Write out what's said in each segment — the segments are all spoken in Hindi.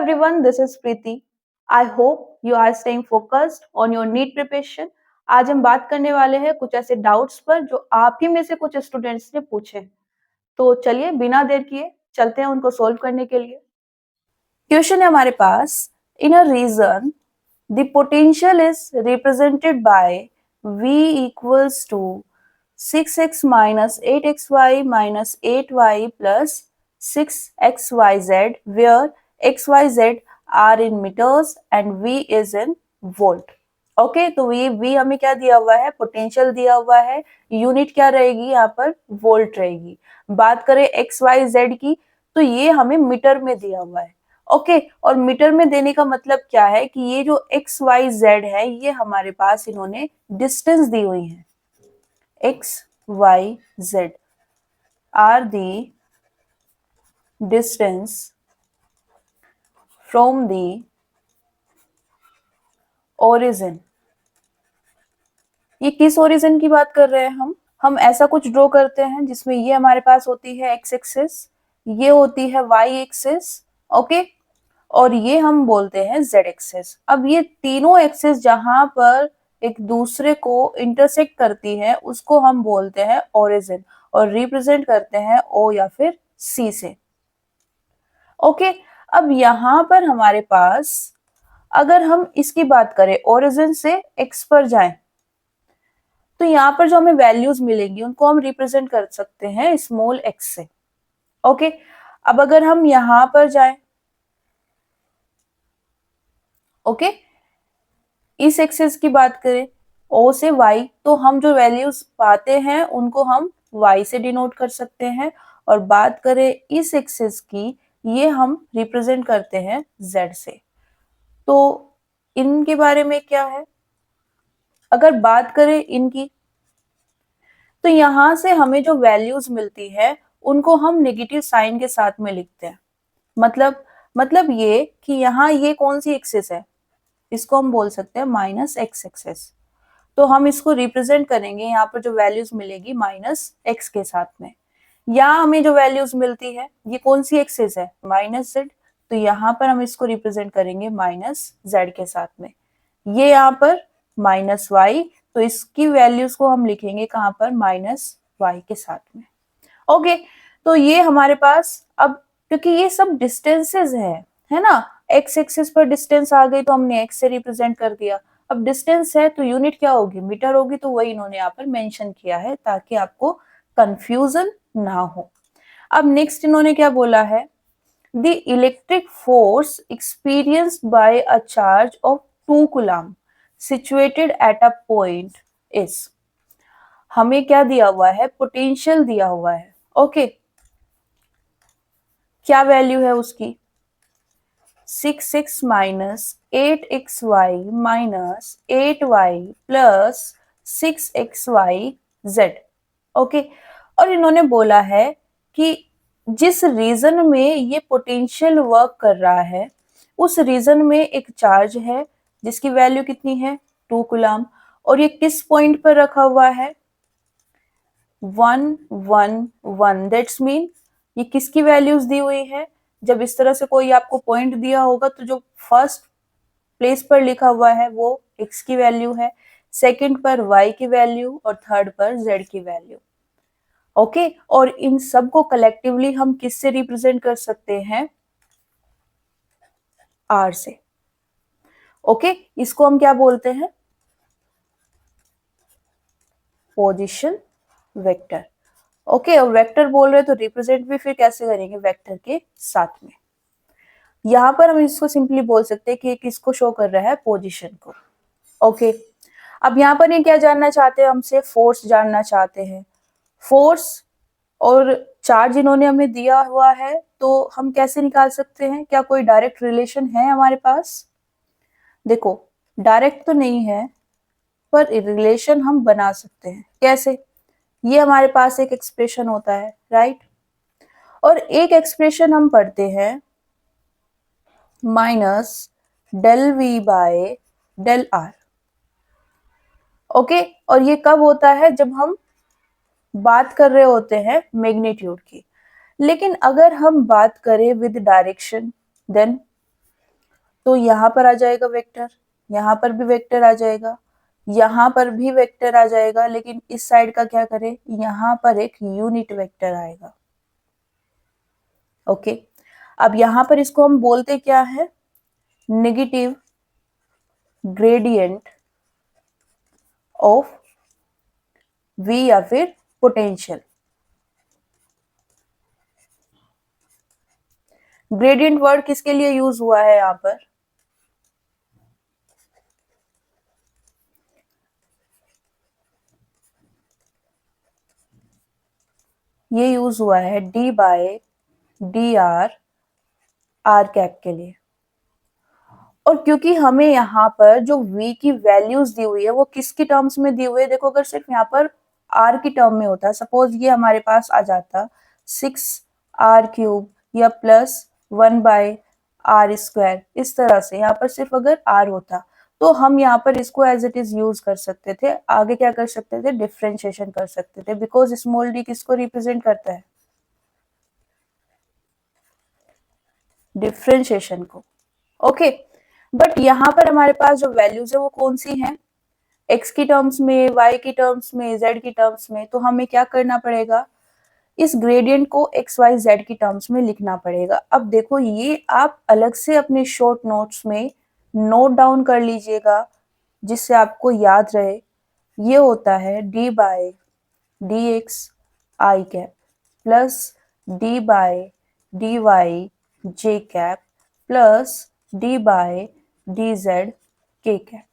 everyone, this is Preeti. I hope you are staying focused on your NEET preparation. आज हम बात करने वाले हैं कुछ ऐसे डाउट्स पर जो आप ही में से कुछ स्टूडेंट्स ने पूछे। तो चलिए बिना देर किए चलते हैं उनको सोल्व करने के लिए। क्वेश्चन है हमारे पास, in a region the potential is represented by V equals to 6x minus 8xy minus 8y plus 6xyz where xyz are in meters and V is in volt. Okay तो V हमें क्या दिया हुआ है, पोटेंशियल दिया हुआ है, यूनिट क्या रहेगी यहाँ पर, वोल्ट रहेगी। बात करें XYZ की तो ये हमें मीटर में दिया हुआ है। ओके और मीटर में देने का मतलब क्या है कि ये जो XYZ है ये हमारे पास इन्होंने डिस्टेंस दी हुई है। XYZ are the distance from the origin। ये किस ओरिजिन की बात कर रहे हैं हम ऐसा कुछ ड्रॉ करते हैं जिसमें ये हमारे पास होती है एक्स एक्सिस, ये होती है वाई एक्सिस, ओके, और ये हम बोलते हैं जेड एक्सिस। अब ये तीनों एक्सिस जहां पर एक दूसरे को इंटरसेक्ट करती है उसको हम बोलते हैं ओरिजिन और रिप्रेजेंट करते हैं ओ या फिर सी से। ओके अब यहां पर हमारे पास अगर हम इसकी बात करें ओरिजिन से एक्स पर जाएं तो यहाँ पर जो हमें वैल्यूज मिलेंगी उनको हम रिप्रेजेंट कर सकते हैं स्मॉल एक्स से। ओके अब अगर हम यहां पर जाएं, ओके इस एक्सिस की बात करें ओ से वाई तो हम जो वैल्यूज पाते हैं उनको हम वाई से डिनोट कर सकते हैं, और बात करें इस एक्सिस की ये हम रिप्रेजेंट करते हैं जेड से। तो इनके बारे में क्या है, अगर बात करें इनकी तो यहां से हमें जो वैल्यूज मिलती है उनको हम नेगेटिव साइन के साथ में लिखते हैं। मतलब ये कि यहाँ ये कौन सी एक्सिस है, इसको हम बोल सकते हैं माइनस एक्स एक्सिस। तो हम इसको रिप्रेजेंट करेंगे यहाँ पर जो वैल्यूज मिलेगी माइनस एक्स के साथ में। यहाँ हमें जो वैल्यूज मिलती है ये कौन सी एक्सिस है, माइनस जेड, तो यहाँ पर हम इसको रिप्रेजेंट करेंगे माइनस जेड के साथ में। ये यहाँ पर माइनस वाई तो इसकी वैल्यूज को हम लिखेंगे कहाँ पर, माइनस वाई के साथ में। ओके तो ये हमारे पास अब क्योंकि ये सब डिस्टेंसेस है ना, एक्स एक्सिस पर डिस्टेंस आ गई तो हमने एक्स से रिप्रेजेंट कर दिया। अब डिस्टेंस है तो यूनिट क्या होगी, मीटर होगी, तो वही इन्होंने यहाँ पर मेंशन किया है ताकि आपको कंफ्यूजन ना हो। अब नेक्स्ट इन्होंने क्या बोला है, the electric force experienced bye a charge of 2 coulomb situated at a point is. हमें क्या दिया हुआ है, पोटेंशियल दिया हुआ है। ओके क्या वैल्यू है उसकी, 6x minus 8xy minus 8y plus 6xyz। Okay और इन्होंने बोला है कि जिस रीजन में ये पोटेंशियल वर्क कर रहा है उस रीजन में एक चार्ज है जिसकी वैल्यू कितनी है, 2 कूलम, और ये किस पॉइंट पर रखा हुआ है, 1 1 1। दैट्स मीन ये किसकी वैल्यूज दी हुई है, जब इस तरह से कोई आपको पॉइंट दिया होगा तो जो फर्स्ट प्लेस पर लिखा हुआ है वो x की वैल्यू है, सेकंड पर y की वैल्यू और थर्ड पर z की वैल्यू। ओके और इन सब को कलेक्टिवली हम किससे रिप्रेजेंट कर सकते हैं, r से। ओके इसको हम क्या बोलते हैं, पोजीशन वेक्टर। ओके और वेक्टर बोल रहे तो रिप्रेजेंट भी फिर कैसे करेंगे, वेक्टर के साथ में। यहाँ पर हम इसको सिंपली बोल सकते हैं कि किसको शो कर रहा है, पोजीशन को। ओके अब यहाँ पर ये क्या जानना चाहते हैं हमसे, फोर्स जानना चाहते हैं। फोर्स और चार्ज इन्होंने हमें दिया हुआ है तो हम कैसे निकाल सकते हैं, क्या कोई डायरेक्ट रिलेशन है हमारे पास, देखो डायरेक्ट तो नहीं है पर रिलेशन हम बना सकते हैं। कैसे, ये हमारे पास एक एक्सप्रेशन होता है, राइट, और एक एक्सप्रेशन हम पढ़ते हैं minus del V by del R. Okay और ये कब होता है, जब हम बात कर रहे होते हैं मैग्नीट्यूड की। लेकिन अगर हम बात करें विद डायरेक्शन देन तो यहाँ पर आ जाएगा वेक्टर, यहाँ पर भी वेक्टर आ जाएगा, यहाँ पर भी वेक्टर आ जाएगा, लेकिन इस साइड का क्या करें, यहाँ पर एक यूनिट वेक्टर आएगा। ओके, अब यहाँ पर इसको हम बोलते क्या है, नेगेटिव ग्रेडियंट ऑफ V या फिर पोटेंशियल। ग्रेडियंट वर्ड किसके लिए यूज हुआ है यहाँ पर, ये यूज हुआ है d by D R cap के लिए। और क्योंकि हमें यहाँ पर जो v की वैल्यूज दी हुई है वो किसकी टर्म्स में दी हुई है, देखो अगर सिर्फ यहाँ पर r की टर्म में होता, सपोज ये हमारे पास आ जाता 6r³ या +1/r², इस तरह से यहाँ पर सिर्फ अगर r होता तो हम यहाँ पर इसको एज इट इज यूज कर सकते थे, आगे क्या कर सकते थे, डिफरेंशिएशन कर सकते थे, बिकॉज स्मॉल d किसको रिप्रेजेंट करता है, डिफरेंशिएशन को। ओके, बट यहाँ पर हमारे पास जो वैल्यूज है वो कौन सी हैं, x की टर्म्स में, y की टर्म्स में, z की टर्म्स में, तो हमें क्या करना पड़ेगा, इस ग्रेडियंट को x y z की टर्म्स में लिखना पड़ेगा। अब देखो ये आप अलग से अपने शॉर्ट नोट्स में नोट डाउन कर लीजिएगा जिससे आपको याद रहे। ये होता है d by D X I cap plus d by D Y J cap plus d by D Z K cap.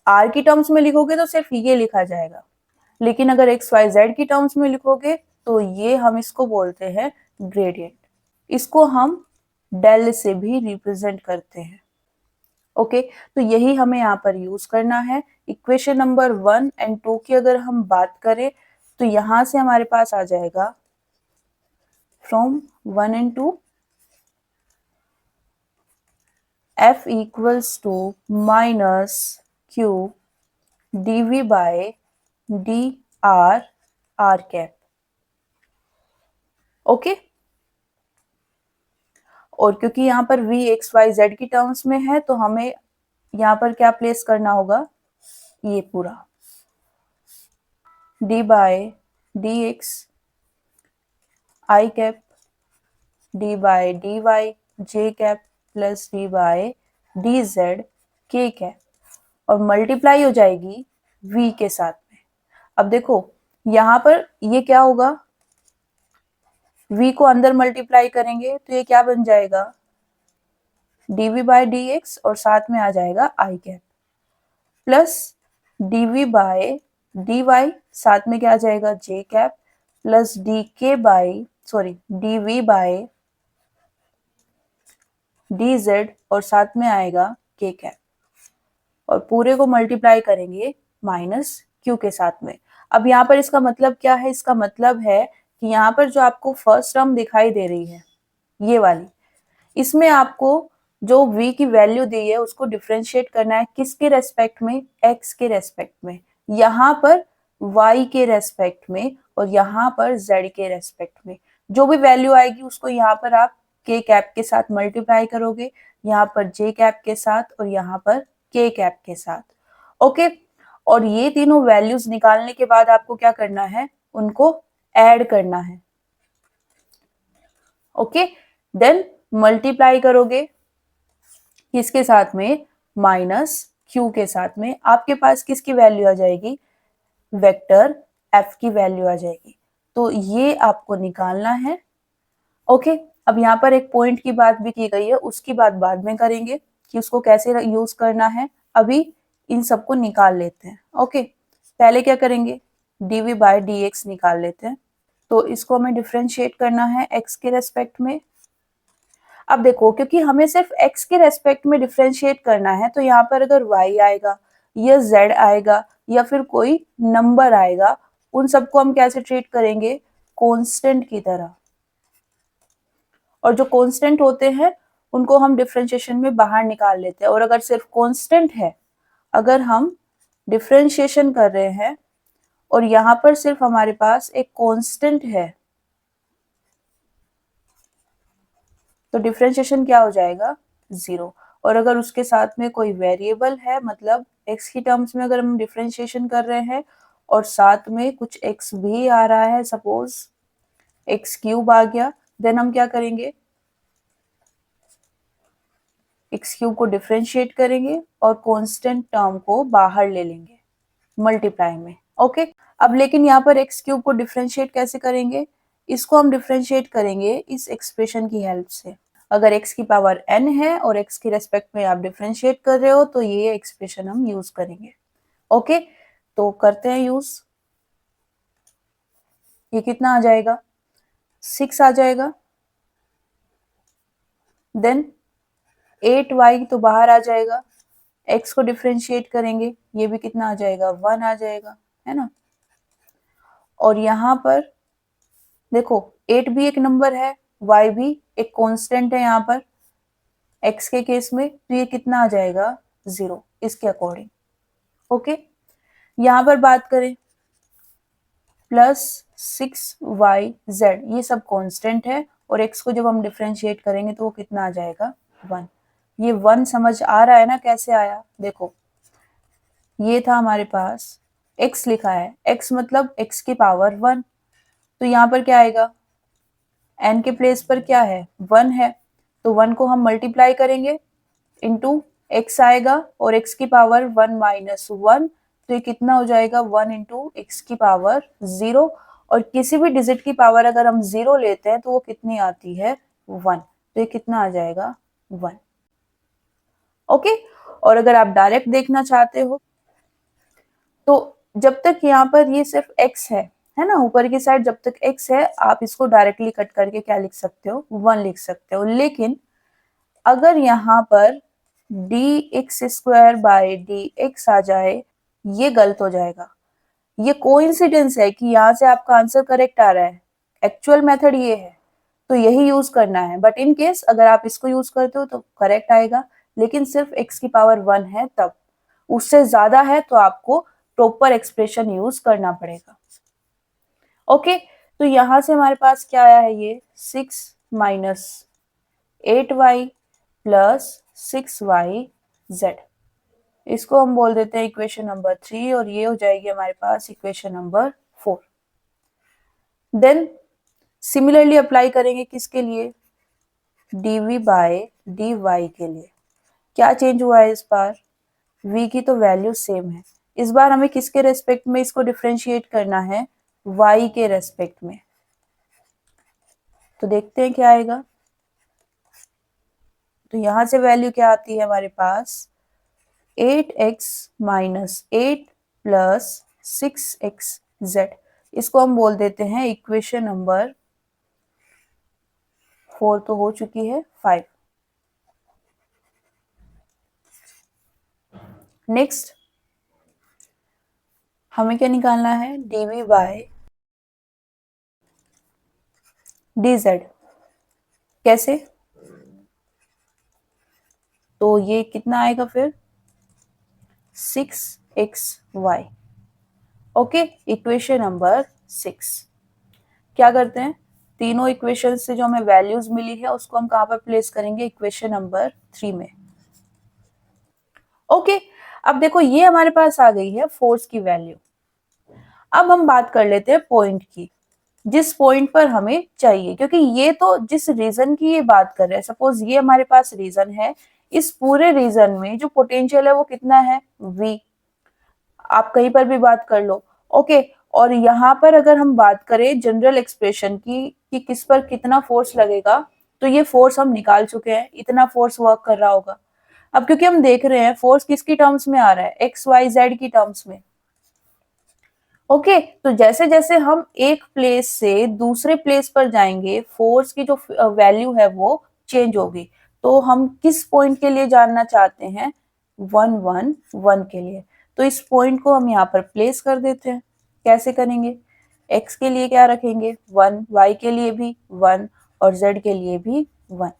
R की टर्म्स में लिखोगे तो सिर्फ ये लिखा जाएगा, लेकिन अगर एक्स वाई जेड की टर्म्स में लिखोगे तो ये हम इसको बोलते हैं ग्रेडियंट। इसको हम डेल से भी रिप्रेजेंट करते हैं। ओके, तो यही हमें यहाँ पर यूज करना है। इक्वेशन नंबर 1 और 2 की अगर हम बात करें तो यहां से हमारे पास आ जाएगा फ्रॉम 1 और 2 F equals to minus Q dV by D R cap. Okay, और क्योंकि यहाँ पर v x y z की टर्म्स में है तो हमें यहाँ पर क्या प्लेस करना होगा, ये पूरा d by D X I cap d by D Y J cap plus d by D Z K cap, और मल्टीप्लाई हो जाएगी v के साथ में। अब देखो यहाँ पर ये क्या होगा, v को अंदर मल्टीप्लाई करेंगे तो ये क्या बन जाएगा, dv बाय डी एक्स और साथ में आ जाएगा I cap plus dv by D Y, साथ में क्या आ जाएगा J cap plus dv by D Z और साथ में आएगा के कैप, और पूरे को मल्टीप्लाई करेंगे माइनस क्यू के साथ में। अब यहाँ पर इसका मतलब क्या है, इसका मतलब है कि यहाँ पर जो आपको फर्स्ट टर्म दिखाई दे रही है ये वाली, इसमें आपको जो v की वैल्यू दी है उसको डिफरेंशिएट करना है, किसके रेस्पेक्ट में, x के रेस्पेक्ट में, यहाँ पर y के रेस्पेक्ट में और यहाँ पर z के रेस्पेक्ट में। जो भी वैल्यू आएगी उसको यहाँ पर आप k कैप के साथ मल्टीप्लाई करोगे, यहाँ पर j कैप के साथ और यहाँ पर k कैप के साथ। ओके, और ये तीनों वैल्यूज निकालने के बाद आपको क्या करना है, उनको ऐड करना है। ओके, देन मल्टीप्लाई करोगे किसके साथ में, माइनस क्यू के साथ में, आपके पास किसकी वैल्यू आ जाएगी, वेक्टर एफ की वैल्यू आ जाएगी। तो ये आपको निकालना है। ओके, अब यहाँ पर एक पॉइंट की बात भी की गई है, उसकी बात बाद में करेंगे कि उसको कैसे यूज करना है। अभी इन सबको निकाल लेते हैं। ओके, पहले क्या करेंगे, dv बाय dx निकाल लेते हैं। तो इसको हमें डिफरेंशिएट करना है x के रेस्पेक्ट में। अब देखो क्योंकि हमें सिर्फ x के रेस्पेक्ट में डिफरेंशिएट करना है तो यहाँ पर अगर y आएगा या z आएगा या फिर कोई नंबर आएगा, उन सबको हम कैसे ट्रीट करेंगे, कांस्टेंट की तरह। और जो कांस्टेंट होते हैं उनको हम डिफरेंशिएशन में बाहर निकाल लेते हैं। और अगर सिर्फ कांस्टेंट है, अगर हम डिफरेंशिएशन कर रहे हैं और यहाँ पर सिर्फ हमारे पास एक कांस्टेंट है तो डिफरेंशिएशन क्या हो जाएगा, 0। और अगर उसके साथ में कोई वेरिएबल है, मतलब x की टर्म्स में अगर हम डिफरेंशिएशन कर रहे हैं और साथ में कुछ x भी आ रहा है, सपोज x क्यूब आ गया, देन हम क्या करेंगे, x क्यूब को डिफरेंशिएट करेंगे और कांस्टेंट टर्म को बाहर ले लेंगे मल्टीप्लाई में। ओके, अब लेकिन यहाँ पर x क्यूब को डिफरेंशिएट कैसे करेंगे, इसको हम डिफरेंशिएट करेंगे इस एक्सप्रेशन की हेल्प से। अगर x की पावर n है और x की रेस्पेक्ट में आप डिफरेंशिएट कर रहे हो तो ये एक्सप्रेशन हम यूज करेंगे। ओके, तो करते हैं यूज। ये कितना आ जाएगा, 6 आ जाएगा। देन 8y तो बाहर आ जाएगा, x को डिफरेंशिएट करेंगे, ये भी कितना आ जाएगा, 1 आ जाएगा, है ना। और यहाँ पर देखो 8 भी एक नंबर है, y भी एक कांस्टेंट है यहाँ पर x के केस में, तो ये कितना आ जाएगा, 0 इसके अकॉर्डिंग। ओके, यहाँ पर बात करें प्लस 6yz, ये सब कांस्टेंट है और x को जब हम डिफरेंशिएट करेंगे तो वो कितना आ जाएगा, 1। ये 1 समझ आ रहा है ना कैसे आया, देखो ये था हमारे पास x लिखा है, x मतलब x की पावर 1, तो यहाँ पर क्या आएगा, n के प्लेस पर क्या है, 1 है, तो 1 को हम मल्टीप्लाई करेंगे इंटू x आएगा और x की पावर 1 माइनस 1, तो ये कितना हो जाएगा, 1 इंटू एक्स की पावर 0। और किसी भी डिजिट की पावर अगर हम 0 लेते हैं तो वो कितनी आती है, 1, तो ये कितना आ जाएगा, 1। ओके, और अगर आप डायरेक्ट देखना चाहते हो तो जब तक यहाँ पर ये सिर्फ x है ना, ऊपर की साइड जब तक x है आप इसको डायरेक्टली कट करके क्या लिख सकते हो, 1 लिख सकते हो। लेकिन अगर यहाँ पर dx स्क्वायर बाय dx आ जाए, ये गलत हो जाएगा। ये कोइंसिडेंस है कि यहाँ से आपका आंसर करेक्ट आ रहा है, एक्चुअल मेथड ये है, तो यही यूज करना है। बट इन केस अगर आप इसको यूज करते हो तो करेक्ट आएगा, लेकिन सिर्फ x की पावर 1 है तब, उससे ज्यादा है तो आपको प्रॉपर एक्सप्रेशन यूज करना पड़ेगा। ओके, तो यहां से हमारे पास क्या आया है, ये 6 माइनस 8y प्लस 6yz, इसको हम बोल देते हैं इक्वेशन नंबर 3 और ये हो जाएगी हमारे पास equation number 4। Then similarly apply करेंगे किसके लिए, dv बाय dy के लिए। क्या चेंज हुआ है इस बार, v की तो वैल्यू सेम है, इस बार हमें किसके रेस्पेक्ट में इसको डिफरेंशिएट करना है, y के रेस्पेक्ट में। तो देखते हैं क्या आएगा, तो यहां से वैल्यू क्या आती है हमारे पास, 8x माइनस 8 प्लस 6xz, इसको हम बोल देते हैं इक्वेशन नंबर 4 तो हो चुकी है, 5। नेक्स्ट हमें क्या निकालना है, dv बाय dz, कैसे, तो ये कितना आएगा फिर, 6xy। Okay, equation number 6। क्या करते हैं, तीनों इक्वेशन से जो हमें वैल्यूज मिली है उसको हम कहां पर प्लेस करेंगे, इक्वेशन नंबर 3 में। ओके, अब देखो ये हमारे पास आ गई है फोर्स की वैल्यू। अब हम बात कर लेते हैं पॉइंट की, जिस पॉइंट पर हमें चाहिए, क्योंकि ये तो जिस रीजन की ये बात कर रहे हैं, सपोज ये हमारे पास रीजन है, इस पूरे रीजन में जो पोटेंशियल है वो कितना है, v, आप कहीं पर भी बात कर लो। ओके, और यहाँ पर अगर हम बात करें जनरल एक्सप्रेशन की कि किस पर कितना फोर्स लगेगा, तो ये फोर्स हम निकाल चुके हैं, इतना फोर्स वर्क कर रहा होगा। अब क्योंकि हम देख रहे हैं फोर्स किसकी टर्म्स में आ रहा है, एक्स वाई जेड की टर्म्स में। ओके, तो जैसे जैसे हम एक प्लेस से दूसरे प्लेस पर जाएंगे फोर्स की जो वैल्यू है वो चेंज होगी। तो हम किस पॉइंट के लिए जानना चाहते हैं, 1 1 1 के लिए। तो इस पॉइंट को हम यहाँ पर प्लेस कर देते हैं। कैसे करेंगे, x के लिए क्या रखेंगे 1, y के लिए भी 1 और z के लिए भी 1।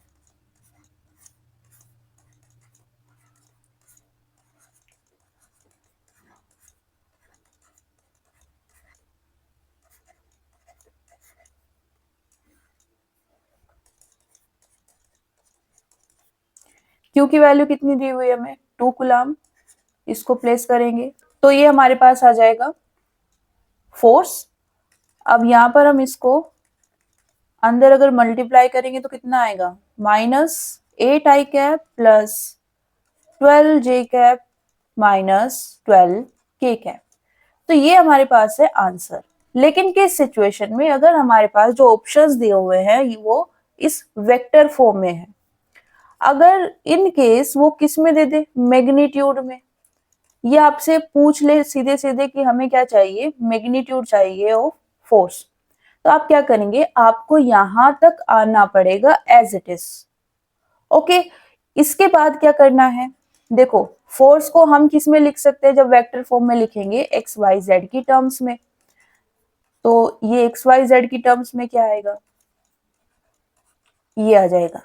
Q की वैल्यू कितनी दी हुई है हमें, 2 कूलम, इसको प्लेस करेंगे तो ये हमारे पास आ जाएगा फोर्स। अब यहाँ पर हम इसको अंदर अगर मल्टीप्लाई करेंगे तो कितना आएगा, -8i plus 12j minus 12k। तो ये हमारे पास है आंसर। लेकिन किस सिचुएशन में, अगर हमारे पास जो ऑप्शंस दिए हुए हैं वो इस वेक्टर फॉर्म में है, अगर इन केस वो किस में दे दे, मैग्नीट्यूड में, ये आपसे पूछ ले सीधे सीधे कि हमें क्या चाहिए, मैग्नीट्यूड चाहिए ऑफ फोर्स, तो आप क्या करेंगे, आपको यहां तक आना पड़ेगा एज इट इज। ओके, इसके बाद क्या करना है, देखो फोर्स को हम किस में लिख सकते हैं, जब वेक्टर फॉर्म में लिखेंगे एक्स वाई जेड की टर्म्स में, तो ये एक्स वाई जेड की टर्म्स में क्या आएगा, ये आ जाएगा।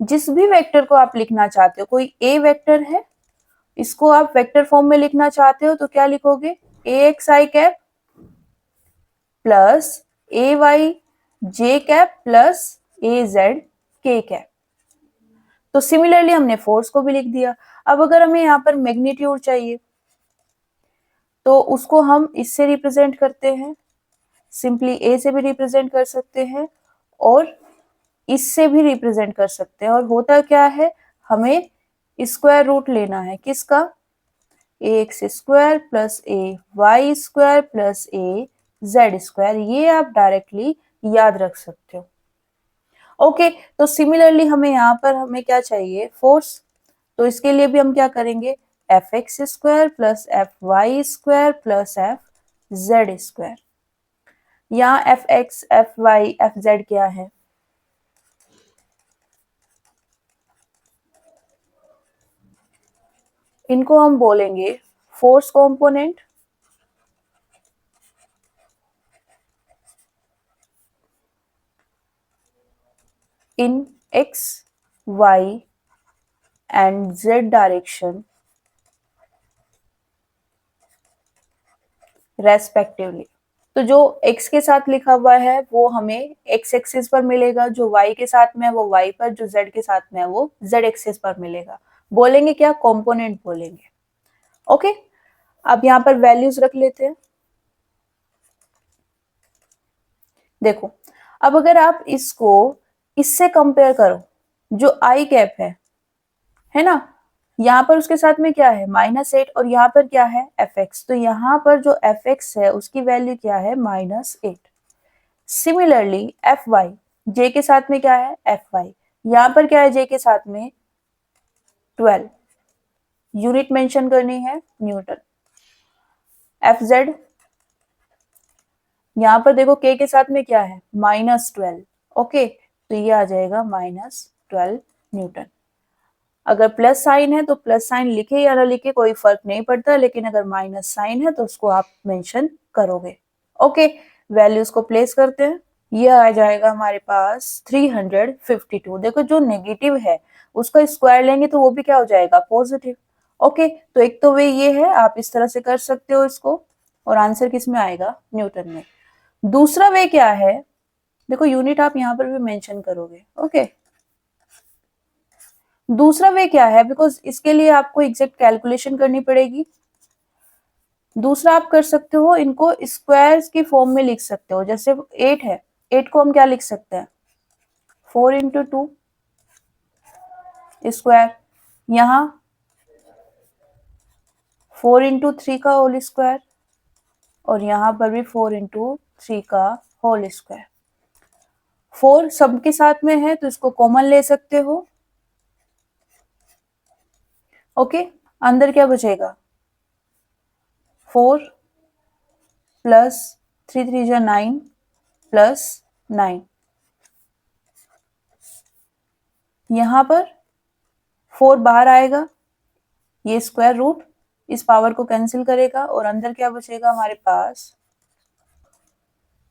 जिस भी वेक्टर को आप लिखना चाहते हो, कोई ए वेक्टर है, इसको आप वेक्टर फॉर्म में लिखना चाहते हो तो क्या लिखोगे, ए x I cap plus A Y J cap plus A Z K cap. तो सिमिलरली हमने फोर्स को भी लिख दिया। अब अगर हमें यहाँ पर मैग्नीट्यूड चाहिए तो उसको हम इससे रिप्रेजेंट करते हैं, सिंपली ए से भी रिप्रेजेंट कर सकते हैं और इससे भी रिप्रेजेंट कर सकते हैं। और होता क्या है, हमें स्क्वायर रूट लेना है किसका, ए एक्स स्क्वायर प्लस ए वाई स्क्वायर प्लस ए जेड स्क्वायर, ये आप डायरेक्टली याद रख सकते हो। ओके, तो सिमिलरली हमें यहाँ पर हमें क्या चाहिए, फोर्स, तो इसके लिए भी हम क्या करेंगे, F X square plus F Y square plus F Z square. यहाँ F X F Y F Z क्या है, इनको हम बोलेंगे force component in X Y and Z direction respectively. तो जो x के साथ लिखा हुआ है वो हमें x एक्सिस पर मिलेगा, जो y के साथ में है वो y पर, जो z के साथ में है वो z एक्सिस पर मिलेगा। बोलेंगे क्या, कंपोनेंट बोलेंगे। ओके, अब यहाँ पर वैल्यूज रख लेते हैं। देखो, अब अगर आप इसको इससे कंपेयर करो, जो आई कैप है ना, यहाँ पर उसके साथ में क्या है, -8, और यहाँ पर क्या है, एफ एक्स, तो यहाँ पर जो एफ एक्स है उसकी वैल्यू क्या है, -8। सिमिलरली एफ वाई, जे के साथ में क्या है, एफ वाई, यहाँ पर क्या है, जे के साथ में 12, यूनिट मेंशन करनी है न्यूटन। एफ जेड, यहाँ पर देखो के साथ में क्या है, -12। ओके, तो ये आ जाएगा -12 न्यूटन। अगर प्लस साइन है तो प्लस साइन लिखे या ना लिखे कोई फर्क नहीं पड़ता, लेकिन अगर माइनस साइन है तो उसको आप मेंशन करोगे। ओके, वैल्यूज को प्लेस करते हैं, ये आ जाएगा हमारे पास 352। देखो जो नेगेटिव है उसका स्क्वायर लेंगे तो वो भी क्या हो जाएगा, पॉजिटिव। ओके, तो एक तो वे ये है, आप इस तरह से कर सकते हो इसको, और आंसर किस में आएगा, न्यूटन में। दूसरा वे क्या है, देखो यूनिट आप यहाँ पर भी मेंशन करोगे। ओके, दूसरा वे क्या है, बिकॉज इसके लिए आपको एग्जैक्ट कैलकुलेशन करनी पड़ेगी। दूसरा आप कर सकते हो, इनको स्क्वायर्स की फॉर्म में लिख सकते हो। जैसे 8 है, 8 को हम क्या लिख सकते हैं, 4 इंटू 2 स्क्वायर, यहाँ 4 इंटू 3 का होल स्क्वायर, और यहाँ पर भी 4 इंटू 3 का होल स्क्वायर। 4 सबके साथ में है तो इसको कॉमन ले सकते हो। ओके, अंदर क्या बचेगा, 4 प्लस 3 3 जा 9 प्लस 9, यहां पर 4 बाहर आएगा, ये स्क्वायर रूट इस पावर को कैंसिल करेगा, और अंदर क्या बचेगा हमारे पास।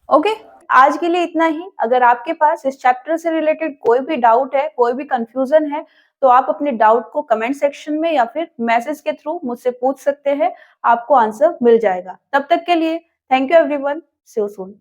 ओके, आज के लिए इतना ही। अगर आपके पास इस चैप्टर से रिलेटेड कोई भी डाउट है, कोई भी कंफ्यूजन है, तो आप अपने डाउट को कमेंट सेक्शन में या फिर मैसेज के थ्रू मुझसे पूछ सकते हैं, आपको आंसर मिल जाएगा। तब तक के लिए thank you everyone, see you soon.